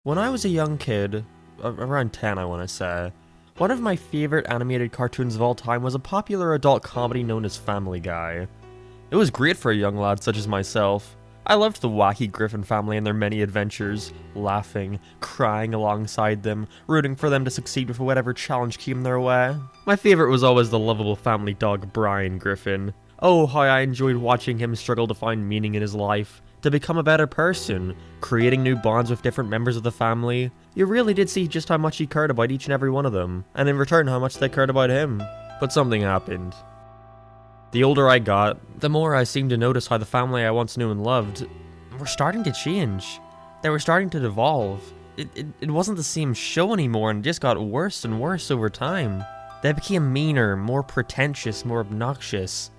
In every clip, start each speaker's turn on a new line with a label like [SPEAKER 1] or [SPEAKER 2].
[SPEAKER 1] When I was a young kid, around 10 I want to say, one of my favorite animated cartoons of all time was a popular adult comedy known as Family Guy. It was great for a young lad such as myself. I loved the wacky Griffin family and their many adventures, laughing, crying alongside them, rooting for them to succeed with whatever challenge came their way. My favorite was always the lovable family dog Brian Griffin. Oh, how I enjoyed watching him struggle to find meaning in his life, to become a better person, creating new bonds with different members of the family. You really did see just how much he cared about each and every one of them, and in return how much they cared about him. But something happened. The older I got, the more I seemed to notice how the family I once knew and loved were starting to change. They were starting to devolve. It wasn't the same show anymore, and it just got worse and worse over time. They became meaner, more pretentious, more obnoxious.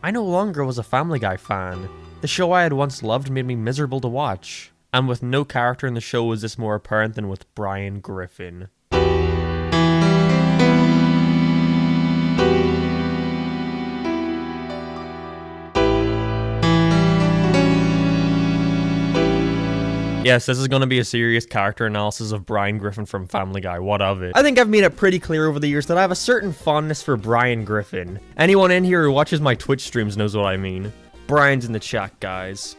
[SPEAKER 1] I no longer was a Family Guy fan. The show I had once loved made me miserable to watch. And with no character in the show was this more apparent than with Brian Griffin. Yes, this is going to be a serious character analysis of Brian Griffin from Family Guy, what of it? I think I've made it pretty clear over the years that I have a certain fondness for Brian Griffin. Anyone in here who watches my Twitch streams knows what I mean. Brian's in the chat, guys.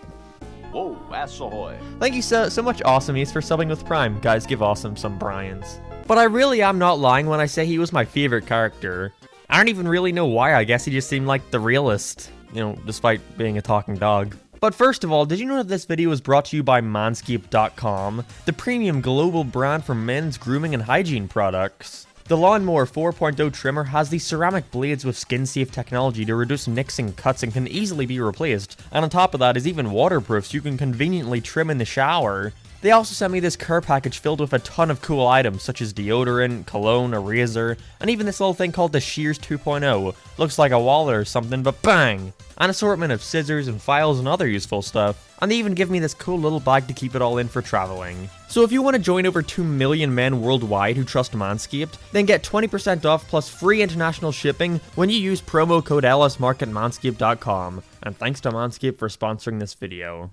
[SPEAKER 2] Whoa, ass ahoy.
[SPEAKER 1] Thank you so much, Awesomies, for subbing with Prime. Guys, give Awesome some Brians. But I really am not lying when I say he was my favorite character. I don't even really know why. I guess he just seemed like the realest, you know, despite being a talking dog. But first of all, did you know that this video was brought to you by Manscaped.com, the premium global brand for men's grooming and hygiene products? The Lawnmower 4.0 trimmer has these ceramic blades with skin-safe technology to reduce nicks and cuts and can easily be replaced, and on top of that is even waterproof so you can conveniently trim in the shower. They also sent me this care package filled with a ton of cool items such as deodorant, cologne, a razor, and even this little thing called the Shears 2.0. Looks like a wallet or something, but bang! An assortment of scissors and files and other useful stuff. And they even give me this cool little bag to keep it all in for traveling. So if you want to join over 2 million men worldwide who trust Manscaped, then get 20% off plus free international shipping when you use promo code LSMark at Manscaped.com. And thanks to Manscaped for sponsoring this video.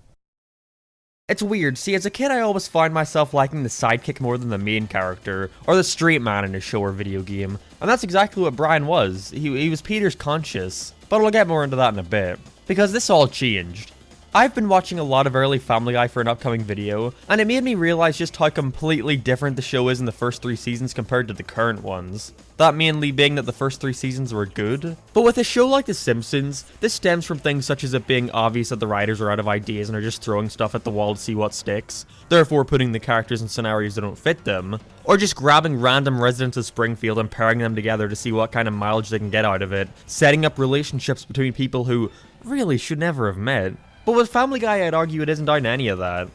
[SPEAKER 1] It's weird, see, as a kid I always find myself liking the sidekick more than the main character, or the straight man in a show or video game, and that's exactly what Brian was. He was Peter's conscience, but we'll get more into that in a bit, because this all changed. I've been watching a lot of early Family Guy for an upcoming video, and it made me realize just how completely different the show is in the first 3 seasons compared to the current ones. That mainly being that the first 3 seasons were good. But with a show like The Simpsons, this stems from things such as it being obvious that the writers are out of ideas and are just throwing stuff at the wall to see what sticks, therefore putting the characters in scenarios that don't fit them, or just grabbing random residents of Springfield and pairing them together to see what kind of mileage they can get out of it, setting up relationships between people who really should never have met. But with Family Guy, I'd argue it isn't down to any of that.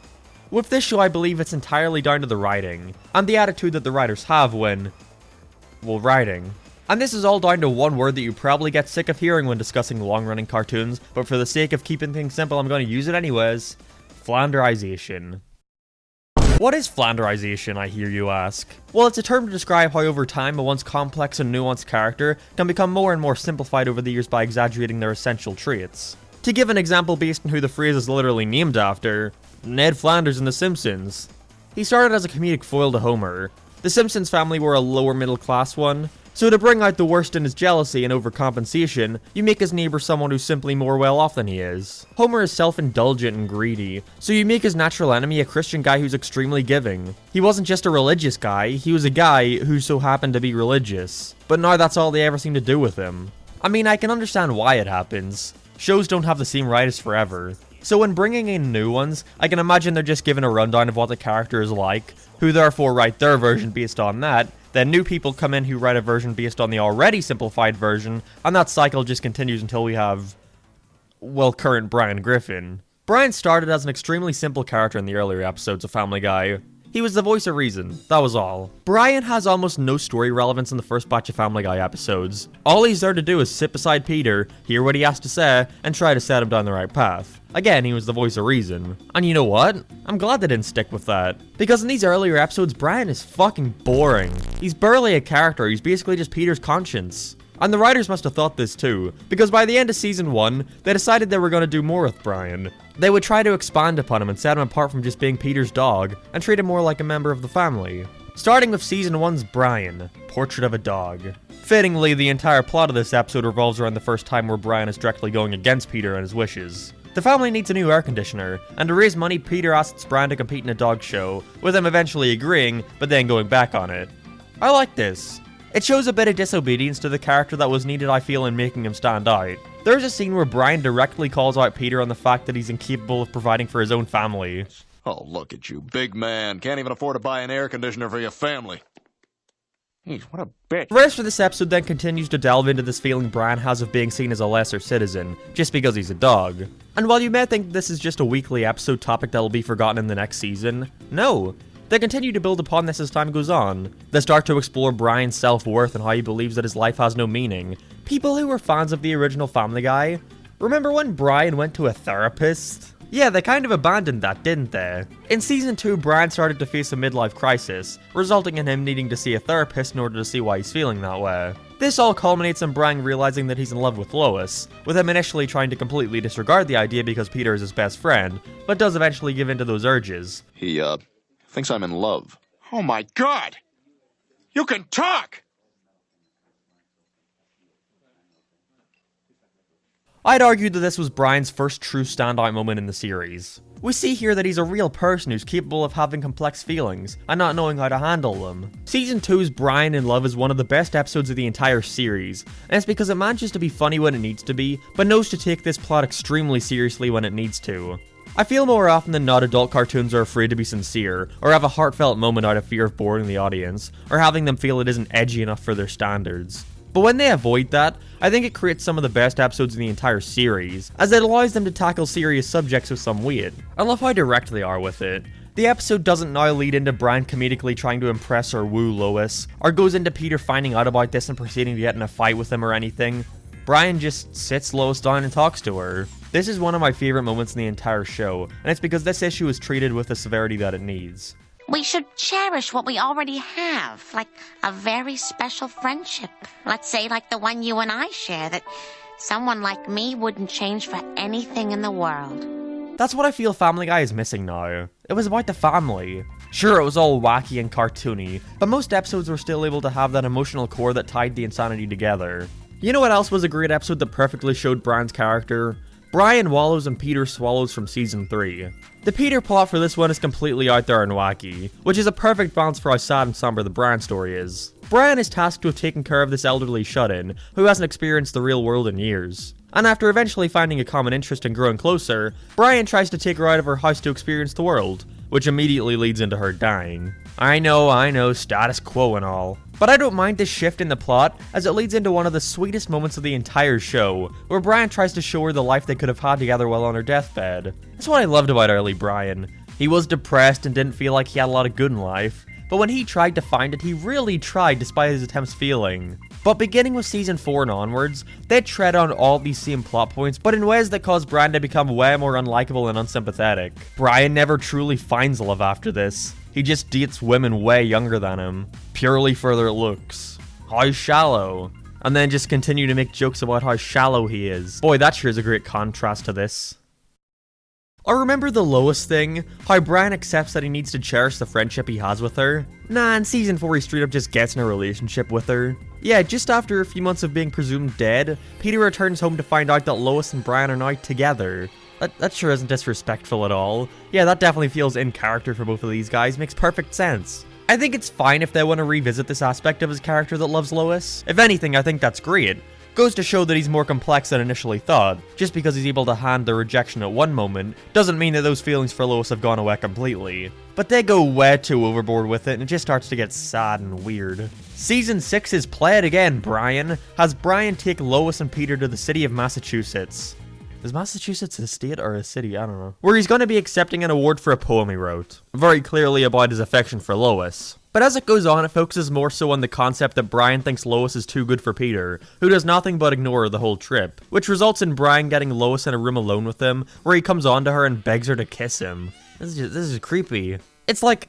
[SPEAKER 1] With this show, I believe it's entirely down to the writing, and the attitude that the writers have when, well, writing. And this is all down to one word that you probably get sick of hearing when discussing long-running cartoons, but for the sake of keeping things simple, I'm going to use it anyways. Flanderization. What is Flanderization, I hear you ask? Well, it's a term to describe how over time a once complex and nuanced character can become more and more simplified over the years by exaggerating their essential traits. To give an example based on who the phrase is literally named after, Ned Flanders in The Simpsons. He started as a comedic foil to Homer. The Simpsons family were a lower middle class one, so to bring out the worst in his jealousy and overcompensation, you make his neighbor someone who's simply more well off than he is. Homer is self-indulgent and greedy, so you make his natural enemy a Christian guy who's extremely giving. He wasn't just a religious guy, he was a guy who so happened to be religious. But now that's all they ever seem to do with him. I mean, I can understand why it happens. Shows don't have the same writers forever. So when bringing in new ones, I can imagine they're just given a rundown of what the character is like, who therefore write their version based on that, then new people come in who write a version based on the already simplified version, and that cycle just continues until we have, well, current Brian Griffin. Brian started as an extremely simple character in the earlier episodes of Family Guy. He was the voice of reason, that was all. Brian has almost no story relevance in the first batch of Family Guy episodes. All he's there to do is sit beside Peter, hear what he has to say, and try to set him down the right path. Again, he was the voice of reason. And you know what? I'm glad they didn't stick with that. Because in these earlier episodes, Brian is fucking boring. He's barely a character, he's basically just Peter's conscience. And the writers must have thought this too, because by the end of season 1, they decided they were going to do more with Brian. They would try to expand upon him and set him apart from just being Peter's dog, and treat him more like a member of the family. Starting with season 1's Brian, Portrait of a Dog. Fittingly, the entire plot of this episode revolves around the first time where Brian is directly going against Peter and his wishes. The family needs a new air conditioner, and to raise money, Peter asks Brian to compete in a dog show, with him eventually agreeing, but then going back on it. I like this. It shows a bit of disobedience to the character that was needed, I feel, in making him stand out. There's a scene where Brian directly calls out Peter on the fact that he's incapable of providing for his own family.
[SPEAKER 2] Oh, look at you, big man. Can't even afford to buy an air conditioner for your family. Jeez, what a bitch.
[SPEAKER 1] The rest of this episode then continues to delve into this feeling Brian has of being seen as a lesser citizen, just because he's a dog. And while you may think this is just a weekly episode topic that'll be forgotten in the next season, no. They continue to build upon this as time goes on. They start to explore Brian's self-worth and how he believes that his life has no meaning. People who were fans of the original Family Guy, remember when Brian went to a therapist? Yeah, they kind of abandoned that, didn't they? In season 2, Brian started to face a midlife crisis, resulting in him needing to see a therapist in order to see why he's feeling that way. This all culminates in Brian realizing that he's in love with Lois, with him initially trying to completely disregard the idea because Peter is his best friend, but does eventually give in to those urges.
[SPEAKER 2] He, thinks I'm in love. Oh my God! You can talk!
[SPEAKER 1] I'd argue that this was Brian's first true standout moment in the series. We see here that he's a real person who's capable of having complex feelings, and not knowing how to handle them. Season 2's Brian in Love is one of the best episodes of the entire series, and it's because it manages to be funny when it needs to be, but knows to take this plot extremely seriously when it needs to. I feel more often than not adult cartoons are afraid to be sincere, or have a heartfelt moment out of fear of boring the audience, or having them feel it isn't edgy enough for their standards. But when they avoid that, I think it creates some of the best episodes in the entire series, as it allows them to tackle serious subjects with some weight. I love how direct they are with it. The episode doesn't now lead into Brian comedically trying to impress or woo Lois, or goes into Peter finding out about this and proceeding to get in a fight with him or anything. Brian just sits Lois down and talks to her. This is one of my favorite moments in the entire show, and it's because this issue is treated with the severity that it needs.
[SPEAKER 3] We should cherish what we already have, like a very special friendship. Let's say like the one you and I share, that someone like me wouldn't change for anything in the world.
[SPEAKER 1] That's what I feel Family Guy is missing now. It was about the family. Sure, it was all wacky and cartoony, but most episodes were still able to have that emotional core that tied the insanity together. You know what else was a great episode that perfectly showed Brian's character? Brian Wallows and Peter Swallows from season 3. The Peter plot for this one is completely out there and wacky, which is a perfect balance for how sad and somber the Brian story is. Brian is tasked with taking care of this elderly shut-in, who hasn't experienced the real world in years. And after eventually finding a common interest and growing closer, Brian tries to take her out of her house to experience the world, which immediately leads into her dying. I know, status quo and all. But I don't mind this shift in the plot, as it leads into one of the sweetest moments of the entire show, where Brian tries to show her the life they could have had together while on her deathbed. That's what I loved about early Brian. He was depressed and didn't feel like he had a lot of good in life, but when he tried to find it, he really tried despite his attempts failing. But beginning with season 4 and onwards, they tread on all these same plot points, but in ways that cause Brian to become way more unlikable and unsympathetic. Brian never truly finds love after this. He just dates women way younger than him, purely for their looks. How shallow. And then just continue to make jokes about how shallow he is. Boy, that sure is a great contrast to this. I remember the Lois thing, how Brian accepts that he needs to cherish the friendship he has with her. Nah, in season 4 he straight up just gets in a relationship with her. Yeah, just after a few months of being presumed dead, Peter returns home to find out that Lois and Brian are now together. That sure isn't disrespectful at all. Yeah, that definitely feels in character for both of these guys, makes perfect sense. I think it's fine if they want to revisit this aspect of his character that loves Lois. If anything, I think that's great. Goes to show that he's more complex than initially thought. Just because he's able to hand the rejection at one moment, doesn't mean that those feelings for Lois have gone away completely. But they go way too overboard with it, and it just starts to get sad and weird. Season 6 is Play It Again, Brian. Has Brian take Lois and Peter to the city of Massachusetts. Is Massachusetts a state or a city? I don't know. Where he's going to be accepting an award for a poem he wrote. Very clearly about his affection for Lois. But as it goes on, it focuses more so on the concept that Brian thinks Lois is too good for Peter, who does nothing but ignore her the whole trip. Which results in Brian getting Lois in a room alone with him, where he comes on to her and begs her to kiss him. This is creepy. It's like,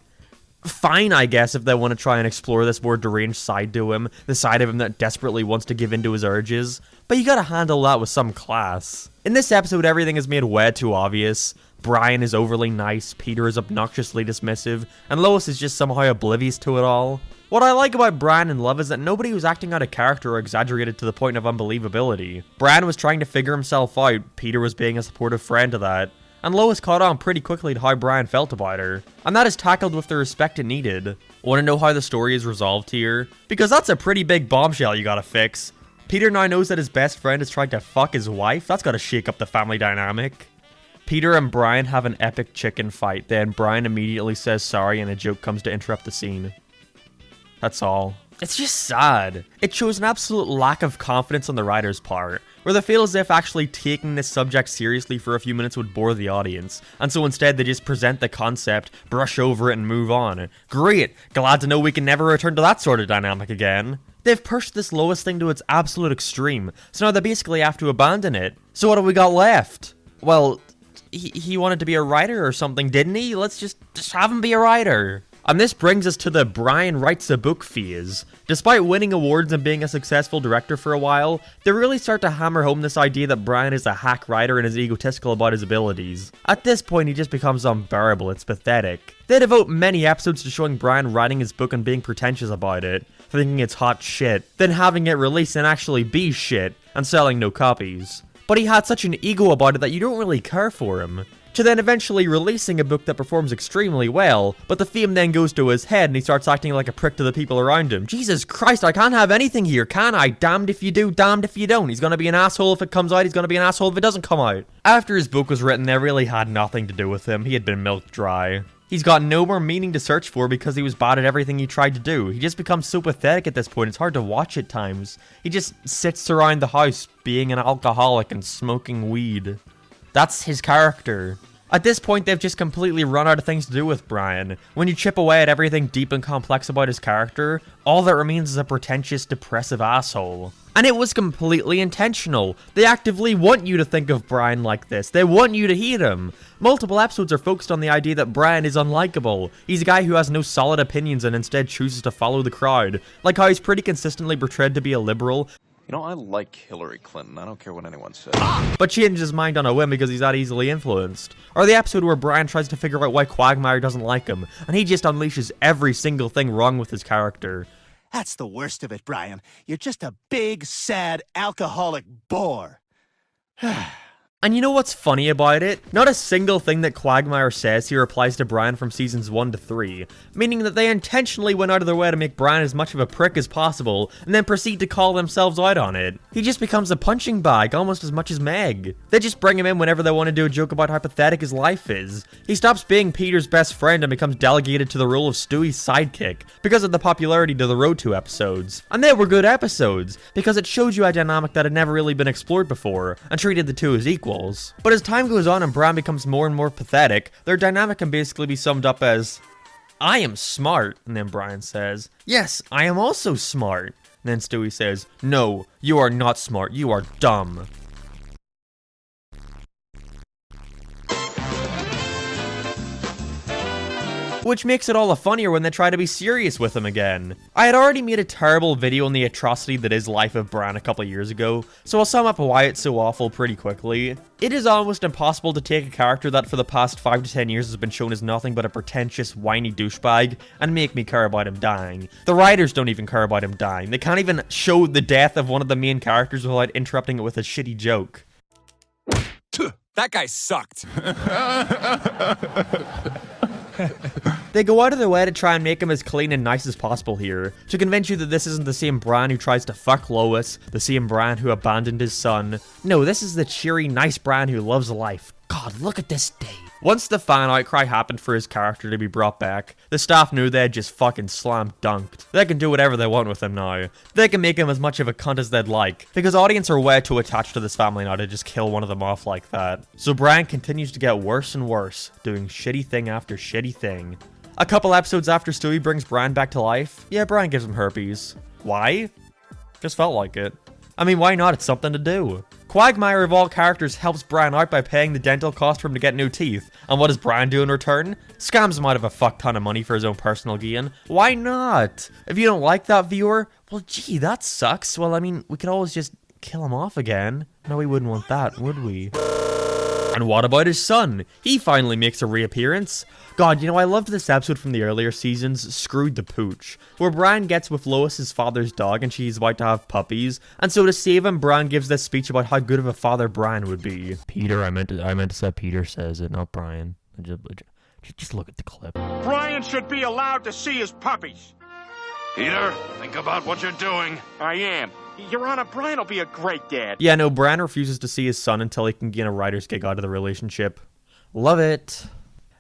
[SPEAKER 1] fine, I guess, if they want to try and explore this more deranged side to him, the side of him that desperately wants to give in to his urges, but you gotta handle that with some class. In this episode, everything is made way too obvious. Brian is overly nice, Peter is obnoxiously dismissive, and Lois is just somehow oblivious to it all. What I like about Brian and Love is that nobody was acting out of character or exaggerated to the point of unbelievability. Brian was trying to figure himself out, Peter was being a supportive friend to that, and Lois caught on pretty quickly to how Brian felt about her, and that is tackled with the respect it needed. Want to know how the story is resolved here? Because that's a pretty big bombshell you gotta fix. Peter now knows that his best friend is trying to fuck his wife, that's gotta shake up the family dynamic. Peter and Brian have an epic chicken fight, then Brian immediately says sorry and a joke comes to interrupt the scene. That's all. It's just sad. It shows an absolute lack of confidence on the writer's part, where they feel as if actually taking this subject seriously for a few minutes would bore the audience, and so instead they just present the concept, brush over it and move on. Great! Glad to know we can never return to that sort of dynamic again. They've pushed this Lois thing to its absolute extreme, so now they basically have to abandon it. So what have we got left? Well, he wanted to be a writer or something, didn't he? Let's just have him be a writer. And this brings us to the Brian writes a book phase. Despite winning awards and being a successful director for a while, they really start to hammer home this idea that Brian is a hack writer and is egotistical about his abilities. At this point, he just becomes unbearable, it's pathetic. They devote many episodes to showing Brian writing his book and being pretentious about it, thinking it's hot shit, then having it released and actually be shit, and selling no copies. But he had such an ego about it that you don't really care for him. To then eventually releasing a book that performs extremely well, but the theme then goes to his head and he starts acting like a prick to the people around him. Jesus Christ, I can't have anything here, can I? Damned if you do, damned if you don't. He's gonna be an asshole if it comes out, he's gonna be an asshole if it doesn't come out. After his book was written, they really had nothing to do with him. He had been milked dry. He's got no more meaning to search for because he was bad at everything he tried to do. He just becomes so pathetic at this point, it's hard to watch at times. He just sits around the house being an alcoholic and smoking weed. That's his character. At this point, they've just completely run out of things to do with Brian. When you chip away at everything deep and complex about his character, all that remains is a pretentious, depressive asshole. And it was completely intentional. They actively want you to think of Brian like this. They want you to hate him. Multiple episodes are focused on the idea that Brian is unlikable. He's a guy who has no solid opinions and instead chooses to follow the crowd. Like how he's pretty consistently portrayed to be a liberal.
[SPEAKER 2] You know, I like Hillary Clinton. I don't care what anyone says.
[SPEAKER 1] But changes his mind on a whim because he's that easily influenced. Or the episode where Brian tries to figure out why Quagmire doesn't like him, and he just unleashes every single thing wrong with his character.
[SPEAKER 4] That's the worst of it, Brian. You're just a big, sad, alcoholic bore.
[SPEAKER 1] And you know what's funny about it? Not a single thing that Quagmire says here applies to Brian from seasons 1 to 3, meaning that they intentionally went out of their way to make Brian as much of a prick as possible, and then proceed to call themselves out on it. He just becomes a punching bag almost as much as Meg. They just bring him in whenever they want to do a joke about how pathetic his life is. He stops being Peter's best friend and becomes delegated to the role of Stewie's sidekick, because of the popularity to the Road to episodes. And they were good episodes, because it showed you a dynamic that had never really been explored before, and treated the two as equal. But as time goes on and Brian becomes more and more pathetic, their dynamic can basically be summed up as, I am smart, and then Brian says, yes, I am also smart. And then Stewie says, no, you are not smart, you are dumb. Which makes it all the funnier when they try to be serious with him again. I had already made a terrible video on the atrocity that is Life of Brian a couple years ago, so I'll sum up why it's so awful pretty quickly. It is almost impossible to take a character that for the past 5 to 10 years has been shown as nothing but a pretentious, whiny douchebag, and make me care about him dying. The writers don't even care about him dying. They can't even show the death of one of the main characters without interrupting it with a shitty joke.
[SPEAKER 5] That guy sucked.
[SPEAKER 1] They go out of their way to try and make him as clean and nice as possible here, to convince you that this isn't the same Brian who tries to fuck Lois, the same Brian who abandoned his son. No, this is the cheery, nice Brian who loves life. God, look at this day. Once the fan outcry happened for his character to be brought back, the staff knew they had just fucking slam dunked. They can do whatever they want with him now. They can make him as much of a cunt as they'd like, because audience are way too attached to this family now to just kill one of them off like that. So Brian continues to get worse and worse, doing shitty thing after shitty thing. A couple episodes after Stewie brings Brian back to life, yeah, Brian gives him herpes. Why? Just felt like it. I mean, why not? It's something to do. Quagmire of all characters helps Brian out by paying the dental cost for him to get new teeth. And what does Brian do in return? Scams him out of a fuck ton of money for his own personal gain. Why not? If you don't like that, viewer, well, gee, that sucks. Well, I mean, we could always just kill him off again. No, we wouldn't want that, would we? And what about his son? He finally makes a reappearance. God, you know, I loved this episode from the earlier seasons, Screwed the Pooch, where Brian gets with Lois, his father's dog, and she's about to have puppies. And so to save him, Brian gives this speech about how good of a father Brian would be. Peter, I meant to say Peter says it, not Brian. Just look at the clip.
[SPEAKER 6] Brian should be allowed to see his puppies.
[SPEAKER 2] Peter, think about what you're doing.
[SPEAKER 6] I am. Your Honor, Brian will be a great dad.
[SPEAKER 1] Yeah, no, Brian refuses to see his son until he can gain a writer's gig out of the relationship. Love it.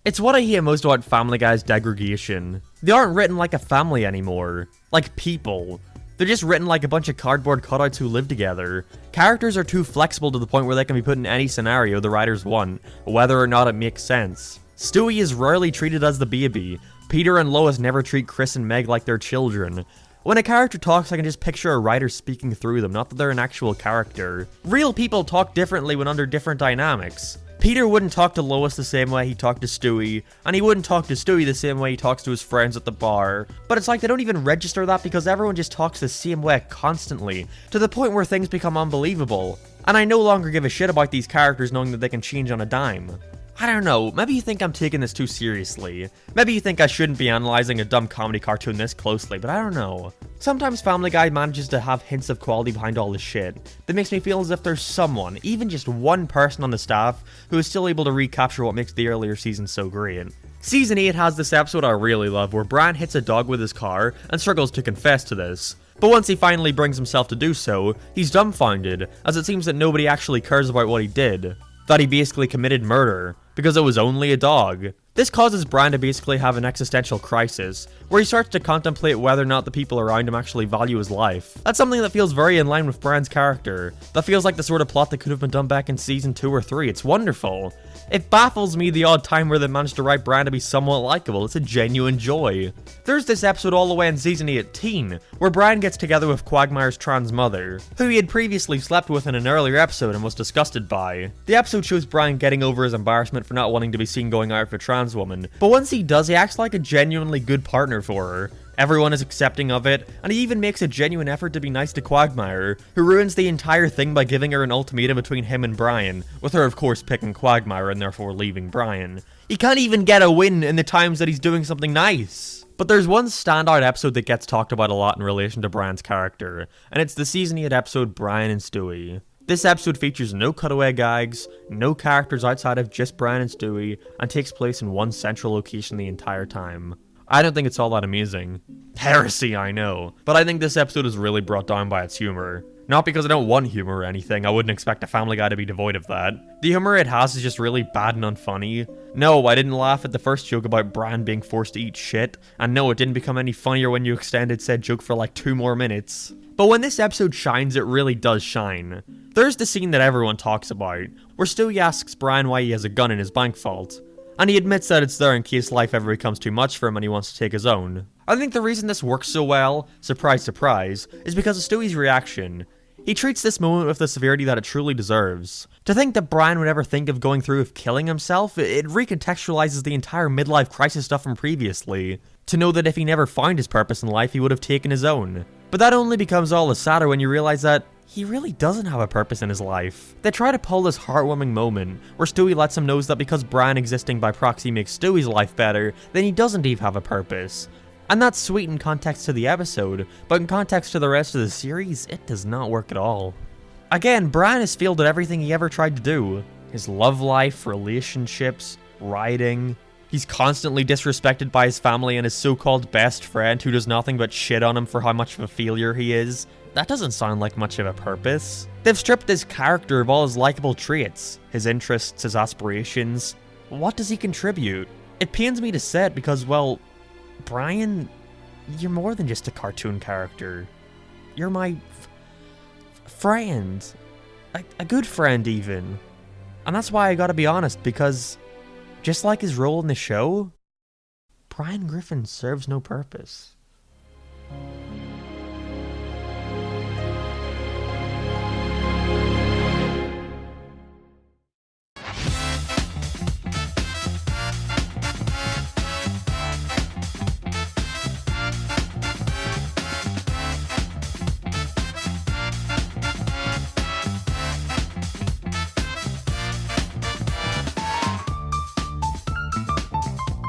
[SPEAKER 1] It's what I hate most about Family Guy's degradation. They aren't written like a family anymore. Like people. They're just written like a bunch of cardboard cutouts who live together. Characters are too flexible to the point where they can be put in any scenario the writers want, whether or not it makes sense. Stewie is rarely treated as the baby. Peter and Lois never treat Chris and Meg like their children. When a character talks, I can just picture a writer speaking through them, not that they're an actual character. Real people talk differently when under different dynamics. Peter wouldn't talk to Lois the same way he talked to Stewie, and he wouldn't talk to Stewie the same way he talks to his friends at the bar. But it's like they don't even register that because everyone just talks the same way constantly, to the point where things become unbelievable. And I no longer give a shit about these characters knowing that they can change on a dime. I don't know, maybe you think I'm taking this too seriously. Maybe you think I shouldn't be analyzing a dumb comedy cartoon this closely, but I don't know. Sometimes Family Guy manages to have hints of quality behind all this shit that makes me feel as if there's someone, even just one person on the staff, who is still able to recapture what makes the earlier seasons so great. Season 8 has this episode I really love where Brian hits a dog with his car and struggles to confess to this. But once he finally brings himself to do so, he's dumbfounded, as it seems that nobody actually cares about what he did. That he basically committed murder, because it was only a dog. This causes Brian to basically have an existential crisis, where he starts to contemplate whether or not the people around him actually value his life. That's something that feels very in line with Brian's character. That feels like the sort of plot that could have been done back in season 2 or 3. It's wonderful. It baffles me the odd time where they managed to write Brian to be somewhat likable. It's a genuine joy. There's this episode all the way in season 18, where Brian gets together with Quagmire's trans mother, who he had previously slept with in an earlier episode and was disgusted by. The episode shows Brian getting over his embarrassment for not wanting to be seen going out with a trans woman, but once he does, he acts like a genuinely good partner for her. Everyone is accepting of it, and he even makes a genuine effort to be nice to Quagmire, who ruins the entire thing by giving her an ultimatum between him and Brian, with her of course picking Quagmire and therefore leaving Brian. He can't even get a win in the times that he's doing something nice. But there's one standout episode that gets talked about a lot in relation to Brian's character, and it's the season 8 episode Brian and Stewie. This episode features no cutaway gags, no characters outside of just Brian and Stewie, and takes place in one central location the entire time. I don't think it's all that amazing. Heresy, I know. But I think this episode is really brought down by its humor. Not because I don't want humor or anything, I wouldn't expect a Family Guy to be devoid of that. The humor it has is just really bad and unfunny. No, I didn't laugh at the first joke about Brian being forced to eat shit, and no, it didn't become any funnier when you extended said joke for like 2 more minutes. But when this episode shines, it really does shine. There's the scene that everyone talks about, where Stewie asks Brian why he has a gun in his bank vault. And he admits that it's there in case life ever becomes too much for him and he wants to take his own. I think the reason this works so well, surprise surprise, is because of Stewie's reaction. He treats this moment with the severity that it truly deserves. To think that Brian would ever think of going through with killing himself, it recontextualizes the entire midlife crisis stuff from previously. To know that if he never found his purpose in life, he would have taken his own. But that only becomes all the sadder when you realize that he really doesn't have a purpose in his life. They try to pull this heartwarming moment, where Stewie lets him know that because Brian existing by proxy makes Stewie's life better, then he doesn't even have a purpose. And that's sweet in context to the episode, but in context to the rest of the series, it does not work at all. Again, Brian has failed at everything he ever tried to do. His love life, relationships, writing. He's constantly disrespected by his family and his so-called best friend who does nothing but shit on him for how much of a failure he is. That doesn't sound like much of a purpose. They've stripped his character of all his likable traits, his interests, his aspirations. What does he contribute? It pains me to say it because, well, Brian, you're more than just a cartoon character. You're my friend. A good friend, even. And that's why I gotta be honest, because just like his role in the show, Brian Griffin serves no purpose.